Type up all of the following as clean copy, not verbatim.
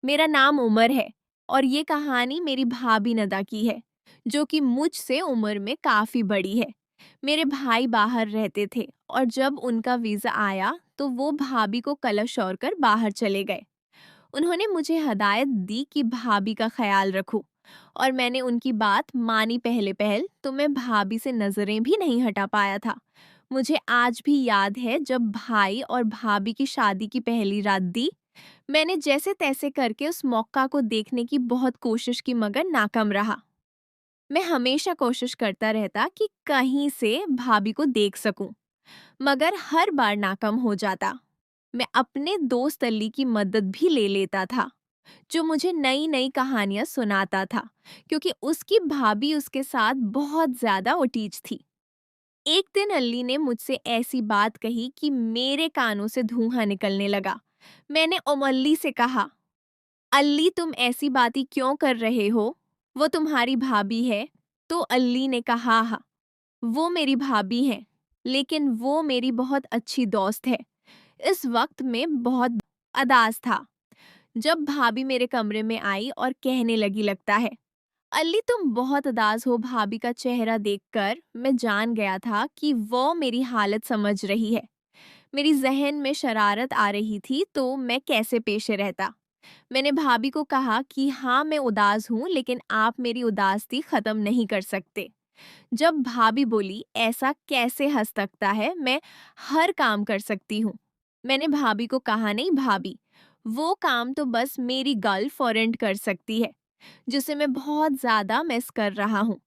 मेरा नाम उमर है और ये कहानी मेरी भाभी नदा की है, जो कि मुझसे उम्र में काफ़ी बड़ी है। मेरे भाई बाहर रहते थे और जब उनका वीज़ा आया तो वो भाभी को कलश छोड़कर बाहर चले गए। उन्होंने मुझे हदायत दी कि भाभी का ख्याल रखूं और मैंने उनकी बात मानी। पहले पहल तो मैं भाभी से नज़रें भी नहीं हटा पाया था। मुझे आज भी याद है जब भाई और भाभी की शादी की पहली रात दी। मैंने जैसे तैसे करके उस मौका को देखने की बहुत कोशिश की मगर नाकाम रहा। मैं हमेशा कोशिश करता रहता कि कहीं से भाभी को देख सकूं, मगर हर बार नाकाम हो जाता। मैं अपने दोस्त अली की मदद भी ले लेता था, जो मुझे नई नई कहानियां सुनाता था, क्योंकि उसकी भाभी उसके साथ बहुत ज्यादा उटीच थी। एक दिन अली ने मुझसे ऐसी बात कही कि मेरे कानों से धुआं निकलने लगा। मैंने अली से कहा, अल्ली तुम ऐसी बातें क्यों कर रहे हो? वो तुम्हारी भाभी है। तो अल्ली ने कहा, हाँ, वो मेरी भाभी है, लेकिन वो मेरी बहुत अच्छी दोस्त है। इस वक्त में बहुत अदास था जब भाभी मेरे कमरे में आई और कहने लगी, लगता है अल्ली तुम बहुत उदास हो। भाभी का चेहरा देखकर मैं जान गया था कि वो मेरी हालत समझ रही है। मेरी जहन में शरारत आ रही थी तो मैं कैसे पेशे रहता। मैंने भाभी को कहा कि हाँ मैं उदास हूँ, लेकिन आप मेरी उदासी खत्म नहीं कर सकते। जब भाभी बोली, ऐसा कैसे हंस सकता है, मैं हर काम कर सकती हूँ। मैंने भाभी को कहा, नहीं भाभी, वो काम तो बस मेरी गर्ल फ्रेंड कर सकती है, जिसे मैं बहुत ज्यादा मिस कर रहा हूँ।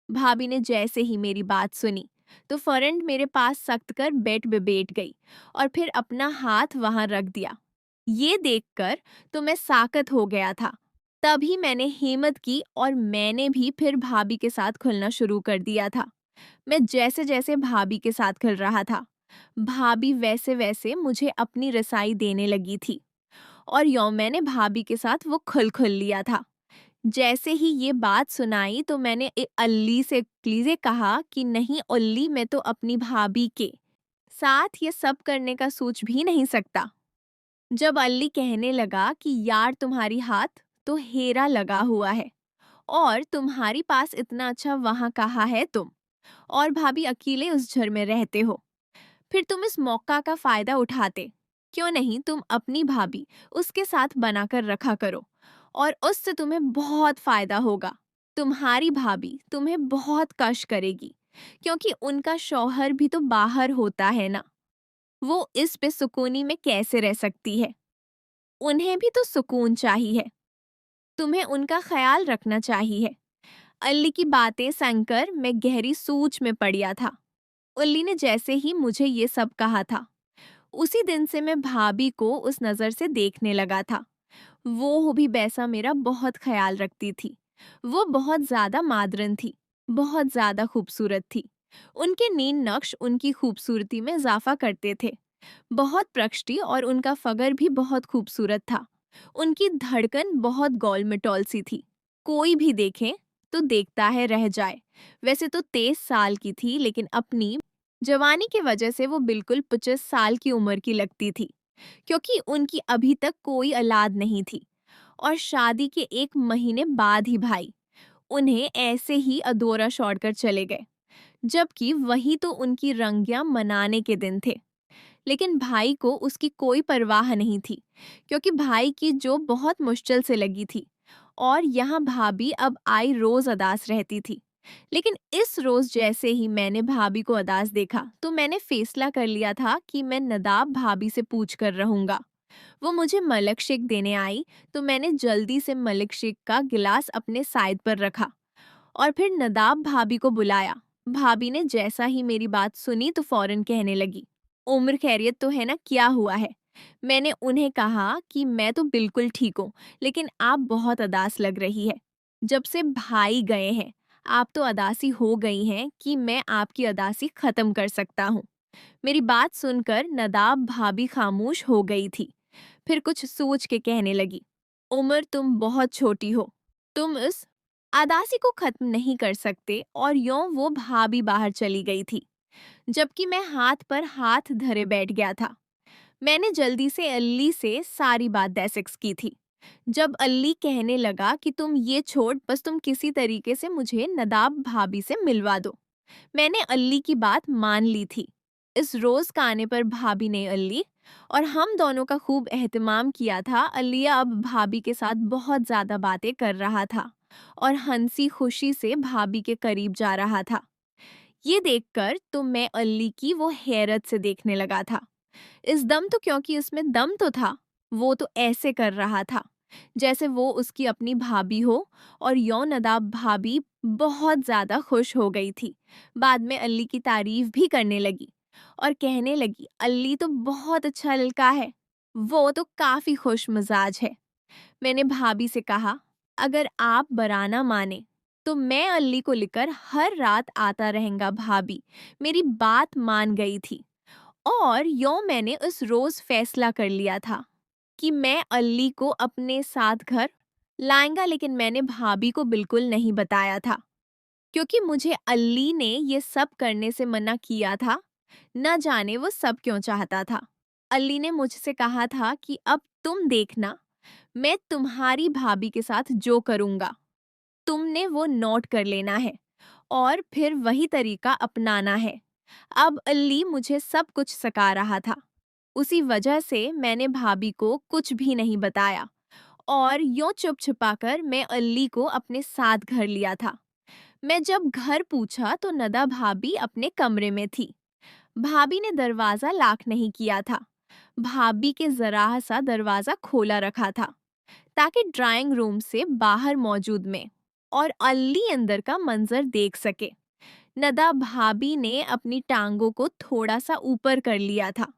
भाभी ने जैसे ही मेरी बात सुनी तो फ्रेंड मेरे पास सख्त कर बेड पे बैठ गई और फिर अपना हाथ वहां रख दिया। ये देखकर तो मैं साकत हो गया था। तभी मैंने हिम्मत की और मैंने भी फिर भाभी के साथ खुलना शुरू कर दिया था। मैं जैसे जैसे भाभी के साथ खुल रहा था, भाभी वैसे वैसे मुझे अपनी रसाई देने लगी थी और यों मैंने भाभी के साथ वो खुल खुल लिया था। जैसे ही ये बात सुनाई तो मैंने अल्ली से प्लीज़े कहा कि नहीं अल्ली, मैं तो अपनी भाभी के साथ ये सब करने का सोच भी नहीं सकता। जब अल्ली कहने लगा कि यार तुम्हारी हाथ तो हेरा लगा हुआ है और तुम्हारी पास इतना अच्छा वहां कहा है तुम, और भाभी अकेले उस घर में रहते हो, फिर तुम इस मौका का फायदा उठाते। क्यों नहीं तुम अपनी भाभी उसके साथ बनाकर रखा करो और उससे तुम्हें बहुत फायदा होगा। तुम्हारी भाभी तुम्हें बहुत कष्ट करेगी, क्योंकि उनका शौहर भी तो बाहर होता है ना। वो इस पे सुकूनी में कैसे रह सकती है? उन्हें भी तो सुकून चाहिए। तुम्हें उनका ख्याल रखना चाहिए। अल्ली की बातें सुनकर मैं गहरी सोच में पड़ गया था। अल्ली ने जैसे ही मुझे ये सब कहा था, उसी दिन से मैं भाभी को उस नज़र से देखने लगा था। वो भी वैसा मेरा बहुत ख्याल रखती थी। वो बहुत ज़्यादा मादरन थी, बहुत ज़्यादा खूबसूरत थी। उनके नीन नक्श उनकी खूबसूरती में इजाफा करते थे। बहुत प्रकृति और उनका फगर भी बहुत खूबसूरत था। उनकी धड़कन बहुत गोल मटोल सी थी। कोई भी देखे तो देखता है रह जाए। वैसे तो 23 साल की थी, लेकिन अपनी जवानी की वजह से वो बिल्कुल 25 साल की उम्र की लगती थी, क्योंकि उनकी अभी तक कोई औलाद नहीं थी और शादी के 1 महीने बाद ही भाई उन्हें ऐसे ही अधूरा छोड़कर चले गए, जबकि वही तो उनकी रंगियां मनाने के दिन थे। लेकिन भाई को उसकी कोई परवाह नहीं थी, क्योंकि भाई की जो बहुत मुश्किल से लगी थी और यहाँ भाभी अब आई रोज अदास रहती थी। लेकिन इस रोज जैसे ही मैंने भाभी को अदास देखा तो मैंने फैसला कर लिया था कि मैं नदाब भाभी से पूछ कर रहूंगा। वो मुझे मलक शेक देने आई तो मैंने जल्दी से मलिक शेक का गिलास अपने साइड पर रखा और फिर नदाब भाभी को बुलाया। भाभी ने जैसा ही मेरी बात सुनी तो फौरन कहने लगी, उम्र खैरियत तो है ना, क्या हुआ है? मैंने उन्हें कहा कि मैं तो बिल्कुल ठीक हूँ, लेकिन आप बहुत अदास लग रही है। जब से भाई गए हैं आप तो अदासी हो गई हैं कि मैं आपकी अदासी खत्म कर सकता हूँ। मेरी बात सुनकर नदाब भाभी खामोश हो गई थी। फिर कुछ सोच के कहने लगी, उमर तुम बहुत छोटी हो, तुम इस अदासी को खत्म नहीं कर सकते। और यों वो भाभी बाहर चली गई थी, जबकि मैं हाथ पर हाथ धरे बैठ गया था। मैंने जल्दी से अल्ली से सारी बात डिस्कस की थी। जब अल्ली कहने लगा कि तुम ये छोड़, बस तुम किसी तरीके से मुझे नदाब भाभी से मिलवा दो। मैंने अल्ली की बात मान ली थी। इस रोज का आने पर भाभी ने अल्ली और हम दोनों का खूब एहतमाम किया था। अलिया अब भाभी के साथ बहुत ज्यादा बातें कर रहा था और हंसी खुशी से भाभी के करीब जा रहा था। ये देखकर तो मैं अल्ली की वो हैरत से देखने लगा था। इस दम तो क्योंकि इसमें दम तो था। वो तो ऐसे कर रहा था जैसे वो उसकी अपनी भाभी हो और यो नदाब भाभी बहुत ज्यादा खुश हो गई थी। बाद में अल्ली की तारीफ भी करने लगी और कहने लगी, अल्ली तो बहुत अच्छा लड़का है, वो तो काफी खुश मिजाज है। मैंने भाभी से कहा, अगर आप बराना माने तो मैं अल्ली को लेकर हर रात आता रहेंगा। भाभी मेरी बात मान गई थी और यो मैंने उस रोज फैसला कर लिया था कि मैं अल्ली को अपने साथ घर लाएंगा। लेकिन मैंने भाभी को बिल्कुल नहीं बताया था क्योंकि मुझे अल्ली ने ये सब करने से मना किया था। न जाने वो सब क्यों चाहता था। अल्ली ने मुझसे कहा था कि अब तुम देखना, मैं तुम्हारी भाभी के साथ जो करूंगा तुमने वो नोट कर लेना है और फिर वही तरीका अपनाना है। अब अल्ली मुझे सब कुछ सिखा रहा था। उसी वजह से मैंने भाभी को कुछ भी नहीं बताया और यूं चुप छुपाकर मैं अल्ली को अपने साथ घर लिया था। मैं जब घर पूछा तो नदा भाभी अपने कमरे में थी। भाभी ने दरवाजा लॉक नहीं किया था। भाभी के जरा सा दरवाजा खोला रखा था ताकि ड्राइंग रूम से बाहर मौजूद में और अल्ली अंदर का मंजर देख सके। नदा भाभी ने अपनी टांगों को थोड़ा सा ऊपर कर लिया था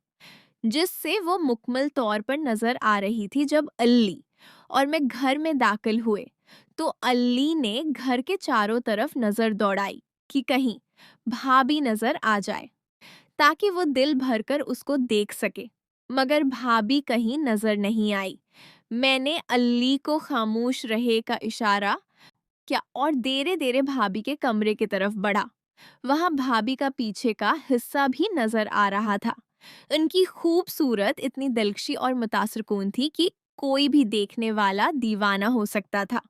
जिससे वो मुकम्मल तौर पर नजर आ रही थी। जब अल्ली और मैं घर में दाखिल हुए तो अल्ली ने घर के चारों तरफ नजर दौड़ाई कि कहीं भाभी नजर आ जाए ताकि वो दिल भरकर उसको देख सके, मगर भाभी कहीं नजर नहीं आई। मैंने अल्ली को खामोश रहे का इशारा क्या और देरे देरे भाभी के कमरे की तरफ बढ़ा। वहां भाभी का पीछे का हिस्सा भी नजर आ रहा था। उनकी खूबसूरत इतनी दिलकशी और मुतासरकुन थी कि कोई भी देखने वाला दीवाना हो सकता था।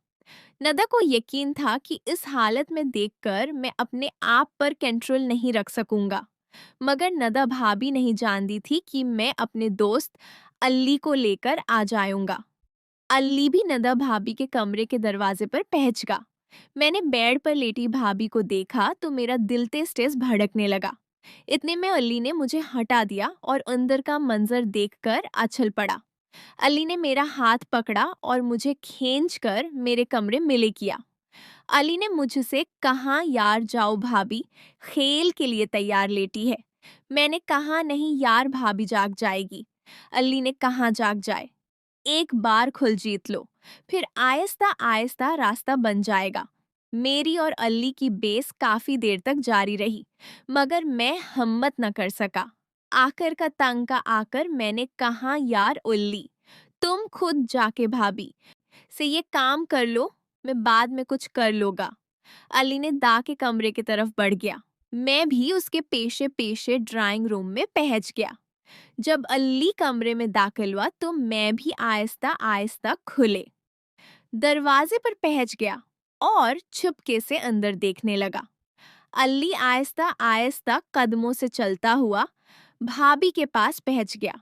नदा को यकीन था कि इस हालत में देखकर मैं अपने आप पर कंट्रोल नहीं रख सकूंगा, मगर नदा भाभी नहीं जानती थी कि मैं अपने दोस्त अल्ली को लेकर आ जाऊंगा। अल्ली भी नदा भाभी के कमरे के दरवाजे पर पहुंच गया। मैंने बेड पर लेटी भाभी को देखा तो मेरा दिल तेज तेज भड़कने लगा। इतने में अली ने मुझे हटा दिया और अंदर का मंजर देखकर आंचल पड़ा। अली ने मेरा हाथ पकड़ा और मुझे खींचकर मेरे कमरे में ले किया। अली ने मुझसे कहा, यार जाओ भाभी खेल के लिए तैयार लेटी है। मैंने कहा, नहीं यार भाभी जाग जाएगी। अली ने कहा, जाग जाए, एक बार खुल जीत लो, फिर आहिस्ता आहिस्ता रास्ता बन जाएगा। मेरी और अल्ली की बेस काफी देर तक जारी रही, मगर मैं हिम्मत न कर सका। आखिर का तंग का आकर मैंने कहा, यार उल्ली तुम खुद जाके भाभी से ये काम कर लो, मैं बाद में कुछ कर लूंगा। अली ने दा के कमरे की तरफ बढ़ गया। मैं भी उसके पेशे पेशे ड्राइंग रूम में पहुंच गया। जब अल्ली कमरे में दाखिल हुआ तो मैं भी आहिस्ता आहिस्ता खुले दरवाजे पर पहुंच गया और छुपके से अंदर देखने लगा। अल्ली आहिस्ता आहिस्ता कदमों से चलता हुआ भाभी के पास पहुंच गया।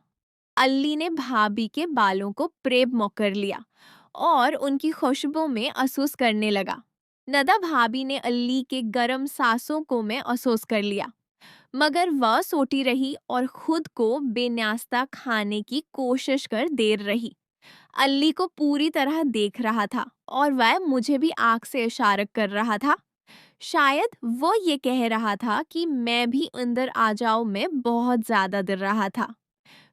अल्ली ने भाभी के बालों को प्रेम मोकर लिया और उनकी खुशबू में असूस करने लगा। नदा भाभी ने अल्ली के गरम सांसों को में असूस कर लिया, मगर वह सोती रही और खुद को बेन्यास्ता खाने की कोशिश कर देर रही। अल्ली को पूरी तरह देख रहा था और वह मुझे भी आंख से इशारा कर रहा था। शायद वो ये कह रहा था कि मैं भी अंदर आ जाऊं। मैं बहुत ज्यादा डर रहा था।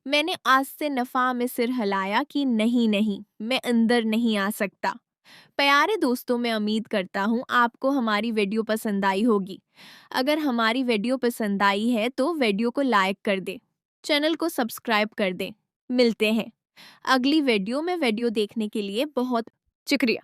मैंने आज से नफा में सिर हिलाया कि नहीं नहीं, मैं अंदर नहीं आ सकता। प्यारे दोस्तों, मैं उम्मीद करता हूँ आपको हमारी वीडियो पसंद आई होगी। अगर हमारी वीडियो पसंद आई है तो वीडियो को लाइक कर दें, चैनल को सब्सक्राइब कर दें। मिलते हैं अगली वीडियो में। वीडियो देखने के लिए बहुत शुक्रिया।